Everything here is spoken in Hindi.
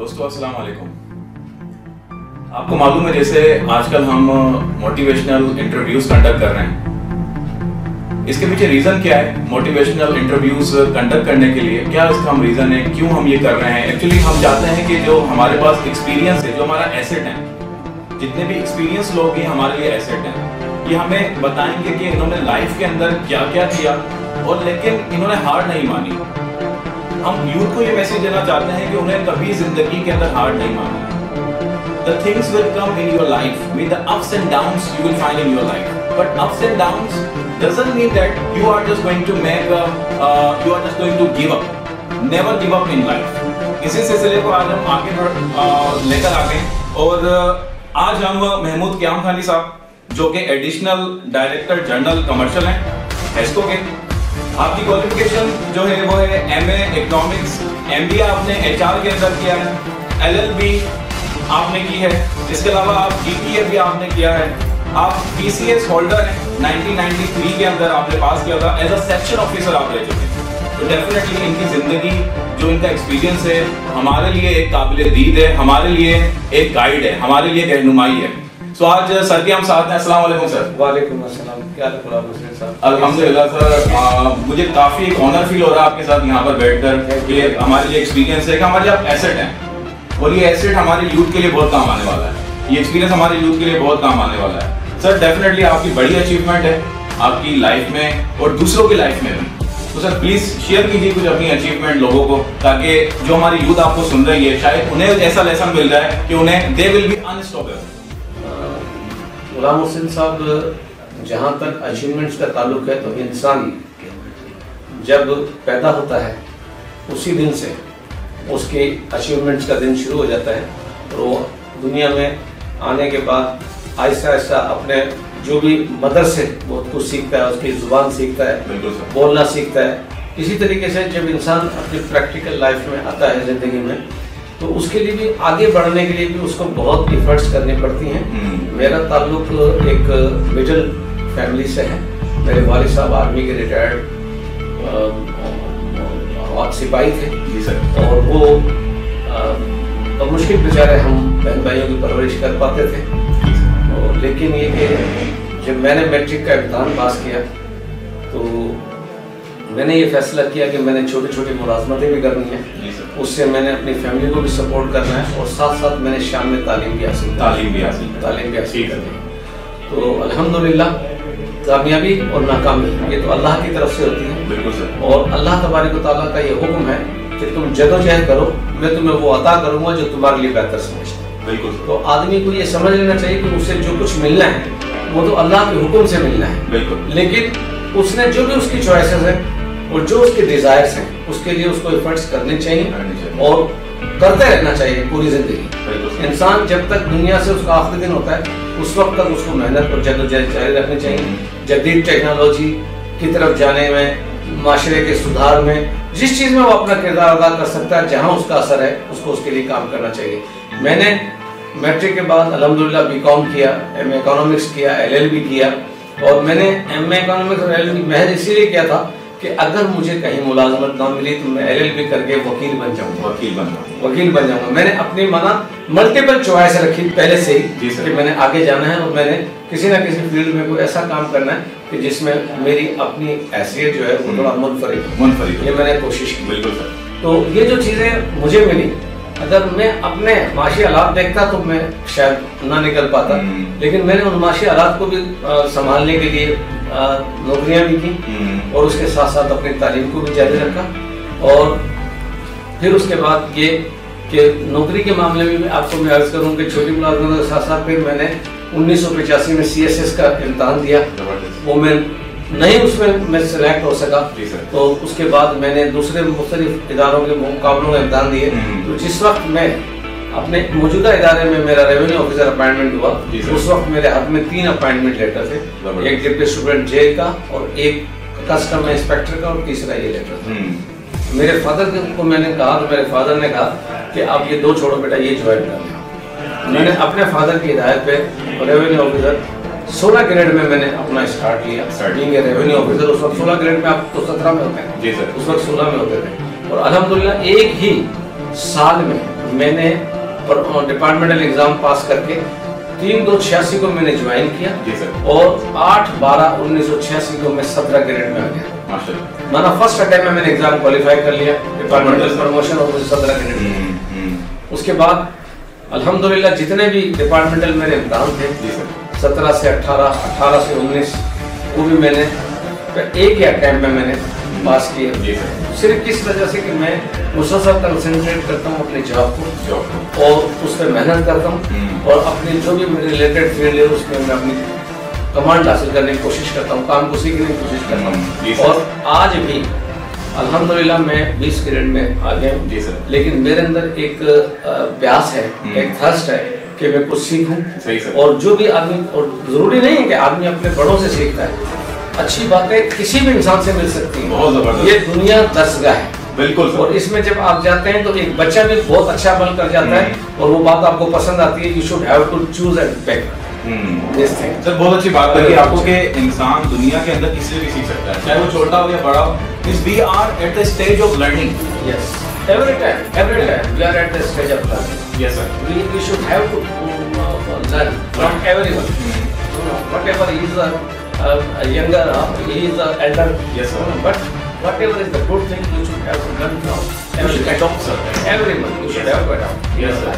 दोस्तों अस्सलाम वालेकुम। आपको मालूम है जैसे आजकल हम मोटिवेशनल इंटरव्यूज कंडक्ट कर रहे हैं, इसके पीछे रीजन क्या है? मोटिवेशनल इंटरव्यूज कंडक्ट करने के लिए क्या इसका हम रीजन है, क्यों हम ये कर रहे हैं? एक्चुअली हम चाहते हैं कि जो हमारे पास एक्सपीरियंस है, जो हमारा एसेट है, जितने भी एक्सपीरियंस लोग हैं हमारे लिए एसेट हैं, ये हमें बताएंगे कि इन्होंने लाइफ के अंदर क्या क्या किया और लेकिन इन्होंने हार नहीं मानी। हम यूथ को ये मैसेज देना चाहते हैं कि उन्हें कभी जिंदगी के अंदर हार नहीं मानी। The things will come in your life with the ups and downs you will find in your life. But ups and downs doesn't mean that you are just going to you are just going to give up. Never give up in life. इसी सिलसिले को आज हम आगे लेकर आ गए और आज हम महमूद क़याम खानी साहब जो कि एडिशनल डायरेक्टर जनरल कमर्शियल हैं हेस्को के। आपकी क्वालिफिकेशन जो है वो है MA इकोनॉमिक्स, MBA आपने HR के अंदर किया है, LLB आपने की है, इसके अलावा आप GPA भी आपने किया है, आप PCS होल्डर हैं, 1993 के अंदर आपने पास किया था, एज अ सेक्शन ऑफिसर आप रह चुके हैं। तो डेफिनेटली इनकी जिंदगी जो इनका एक्सपीरियंस है हमारे लिए एक काबिल दीद है, हमारे लिए एक गाइड है, हमारे लिए एक रहनुमाई है। तो आज सर के हम साथ हैं। अस्सलाम वालेकुम सर। वालेकुम अस्सलाम। क्या हाल है सर? अल्हम्दुलिल्लाह सर, मुझे काफी एक ऑनर फील हो रहा है आपके साथ यहाँ पर बैठकर कि हमारे लिए एक्सपीरियंस है कि हमारे आप एसेट हैं और ये एसेट हमारे यूथ के लिए बहुत काम आने वाला है, ये एक्सपीरियंस हमारे यूथ के लिए बहुत काम आने वाला है। सर डेफिनेटली आपकी बड़ी अचीवमेंट है आपकी लाइफ में और दूसरों की लाइफ में भी। तो सर प्लीज शेयर कीजिए कुछ अपनी अचीवमेंट लोगों को, ताकि जो हमारी यूथ आपको सुन रही है शायद उन्हें ऐसा लेसन मिल जाए कि उन्हें they will be unstoppable. Ghulam Hussain साहब, जहाँ तक अचीवमेंट्स का ताल्लुक है तो इंसान जब पैदा होता है उसी दिन से उसके अचीवमेंट्स का दिन शुरू हो जाता है और वो दुनिया में आने के बाद आहिस्ता आहिस्ता अपने जो भी मदर से बहुत कुछ सीखता है, उसकी ज़ुबान सीखता है, बोलना सीखता है। इसी तरीके से जब इंसान अपनी प्रैक्टिकल लाइफ में आता है ज़िंदगी में तो उसके लिए भी आगे बढ़ने के लिए भी उसको बहुत एफर्ट्स करनी पड़ती हैं। मेरा ताल्लुक एक मिडिल फैमिली से है। मेरे वालिद साहब आर्मी के रिटायर्ड सिपाही थे जी सर, और वो मुश्किल बेचारे हम बहन भाइयों की परवरिश कर पाते थे। और लेकिन ये कि जब मैंने मैट्रिक का इम्तहान पास किया तो मैंने ये फैसला किया कि मैंने छोटी छोटी मुलाजमतें भी करनी है, उससे मैंने अपनी फैमिली को भी सपोर्ट करना है और साथ साथ मैंने शाम में तालीम भी हासिल करनी है। तो अल्हम्दुलिल्लाह कामयाबी और नाकामी ये तो अल्लाह की तरफ से होती है। बिल्कुल सर। और अल्लाह तबारक व तआला का ये हुक्म है कि तुम जदोजहद करो, मैं तुम्हें वो अता करूँगा जो तुम्हारे लिए बेहतर समझता है। बिल्कुल। तो आदमी को ये समझ लेना चाहिए कि उसे जो कुछ मिलना है वो तो अल्लाह के हुक्म से मिलना है। बिल्कुल। लेकिन उसने जो भी उसकी चॉइसेस हैं और जो उसके डिजायर्स हैं उसके लिए उसको एफर्ट्स करने चाहिए और करते रहना चाहिए पूरी जिंदगी। इंसान जब तक दुनिया से उसका आखिरी दिन होता है उस वक्त तक उसको मेहनत और जद्दोजहद जारी रखनी चाहिए। जदीद टेक्नोलॉजी की तरफ जाने में, माशरे के सुधार में, जिस चीज़ में वो अपना किरदार अदा कर सकता है, जहाँ उसका असर है उसको उसके लिए काम करना चाहिए। मैंने मैट्रिक के बाद अल्हम्दुलिल्लाह BCom किया, MA इकोनॉमिक्स किया, LLB किया और मैंने MA इकोनॉमिक्स और LLB महज इसीलिए किया था कि अगर मुझे कहीं मुलाजमत ना मिली तो मैं LLB करके वकील बन जाऊंगा। मैंने अपनी माना मल्टीपल चॉइस रखी पहले से ही कि मैंने आगे जाना है और मैंने किसी ना किसी फील्ड में कोई ऐसा काम करना है कि जिसमें मेरी अपनी हैसियत जो है वो थोड़ा मुनफरिद, ये मैंने कोशिश की। बिल्कुल सर। तो ये जो चीज़ें मुझे मिली, अगर मैं अपने माशी हालात देखता तो मैं शायद ना निकल पाता, लेकिन मैंने उन माशी हालात को भी संभालने के लिए नौकरियां भी की और उसके साथ साथ अपनी तालीम को भी जारी रखा। और फिर उसके बाद ये कि नौकरी के मामले में आपको मैं अर्ज करूं कि छोटी मुलाजमत के साथ साथ फिर मैंने 1985 में CSS का इम्तहान दिया, वो मैं नहीं उसमें मैं सिलेक्ट हो सका। तो उसके बाद मैंने दूसरे मुख्तलिफ इदारों के मुकाबलों में इम्तहान दिए। तो जिस वक्त मैं अपने मौजूदा इदारे में मेरा रेवेन्यू ऑफिसर अपॉइंटमेंट हुआ उस वक्त मेरे हाथ में 3 अपॉइंटमेंट लेटर थे, एक डिप्टी स्टूडेंट जेल का और एक कस्टम इंस्पेक्टर का और तीसरा ये लेटर था। मेरे फादर को मैंने कहा तो मेरे फादर ने कहा कि आप ये 2 छोड़ो बेटा, ये ज्वाइन कर लें। मैंने अपने फादर की हिदायत पे रेवेन्यू ऑफिसर 16 ग्रेड में मैंने अपना स्टार्ट लिया। स्टार्टिंग रेवेन्यू ऑफिसर उस वक्त 16 ग्रेड में, आप तो 17 में होते हैं जी सर, उस वक्त 16 में होते थे। और अल्हम्दुलिल्लाह एक ही साल में मैंने डिपार्टमेंटल एग्जाम पास करके 3/2/86 को मैंने ज्वाइन किया जी सर। और 8/12/1986 को मैं 17 ग्रेड में आ गया माशाल्लाह। माना फर्स्ट अटेम्प्ट में मैंने एग्जाम क्वालिफाई कर लिया, डिपार्टमेंटल प्रमोशन और मुझे 17 ग्रेड। उसके बाद अल्हम्दुलिल्लाह जितने भी डिपार्टमेंटल मेरे इम्तिहान थे 17 से 18, 18 से 19 वो भी मैंने एक ही अटेम्प्ट में मैंने पास किए। सिर्फ किस वजह से कि मैं मुसलसल कंसंट्रेट करता हूँ अपने जॉब को और उस पर मेहनत करता हूँ और अपनी जो भी रिलेटेड फील्ड है उसमें मैं अपनी कमांड हासिल करने की कोशिश करता हूँ, काम को सीखने की कोशिश करता हूँ। और आज भी अल्हम्दुलिल्लाह मैं 20 ग्रेड में आ गया हूँ, लेकिन मेरे अंदर एक प्यास है, एक थर्स्ट है कि मैं कुछ सीखूं। और जो भी आदमी, और जरूरी नहीं है कि आदमी अपने बड़ों से सीखता है, अच्छी बातें किसी भी इंसान से मिल सकती हैं। बहुत जबरदस्त। ये दुनिया दरसगाह है। बिल्कुल सर। और इसमें जब आप जाते हैं तो एक बच्चा भी बहुत अच्छा अमल कर जाता है और वो बात आपको पसंद आती है। You should have to choose and pick this thing. Sir बहुत अच्छी बात है कि आपको के इंसान दुनिया के अंदर किसी से भी सीख सकता है, चाहे वो छोटा हो या बड़ा हो। Is we are at the stage of learning. Yes. Every time we are at the stage of learning. Yes sir. We should have to learn from everyone. Whatever is a younger, he is a elder. Yes sir. But whatever is the good thing, you should have to learn from. You should adopt sir. Everyone, you should have to adopt. Yes sir.